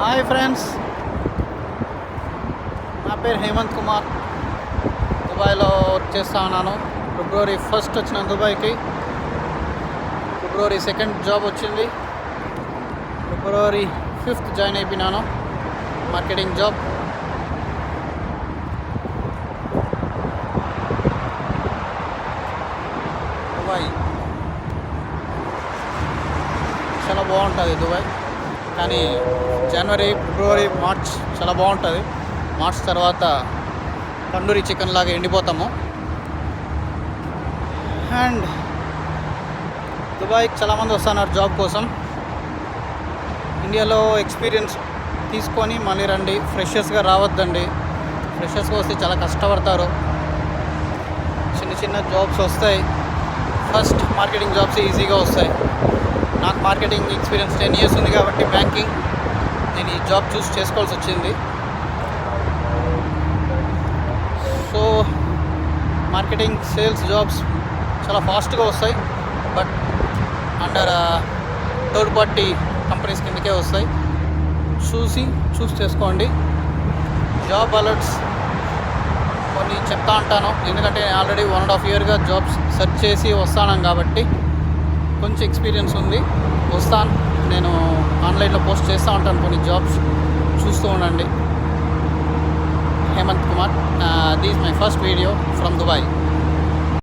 Hi friends, నా పేరు హేమంత్ కుమార్. దుబాయ్లో వర్క్ చేస్తూ ఉన్నాను. ఫిబ్రవరి 1 వచ్చిన దుబాయ్కి. ఫిబ్రవరి 2 జాబ్ వచ్చింది. ఫిబ్రవరి 5 జాయిన్ అయిపోయినాను మార్కెటింగ్ జాబ్. దుబాయ్ చాలా బాగుంటుంది దుబాయ్. కానీ జనవరి, ఫిబ్రవరి, మార్చ్ చాలా బాగుంటుంది. మార్చ్ తర్వాత తండూరి చికెన్ లాగా ఎండిపోతాము. అండ్ దుబాయ్కి చాలామంది వస్తున్నారు జాబ్ కోసం. ఇండియాలో ఎక్స్పీరియన్స్ తీసుకొని మళ్ళీ రండి, ఫ్రెషర్స్గా రావద్దండి. ఫ్రెషర్స్గా వస్తే చాలా కష్టపడతారు. చిన్న చిన్న జాబ్స్ వస్తాయి. ఫస్ట్ మార్కెటింగ్ జాబ్స్ ఈజీగా వస్తాయి. నాకు మార్కెటింగ్ ఎక్స్పీరియన్స్ 10 years ఉంది కాబట్టి బ్యాంకింగ్ నేను ఈ జాబ్ చూస్ చేసుకోవాల్సి వచ్చింది. సో మార్కెటింగ్, సేల్స్ జాబ్స్ చాలా ఫాస్ట్గా వస్తాయి. But under third party companies కిందకే వస్తాయి. చూస్ చేసుకోండి. జాబ్ అలర్ట్స్ కొన్ని చెప్తా ఉంటాను, ఎందుకంటే నేను ఆల్రెడీ 1.5 yearగా జాబ్స్ సెర్చ్ చేసి వస్తాను కాబట్టి కొంచెం ఎక్స్పీరియన్స్ ఉంది. నేను ఆన్లైన్లో పోస్ట్ చేస్తూ ఉంటాను కొన్ని జాబ్స్, చూస్తూ ఉండండి. Hemant Kumar. This my first video from Dubai.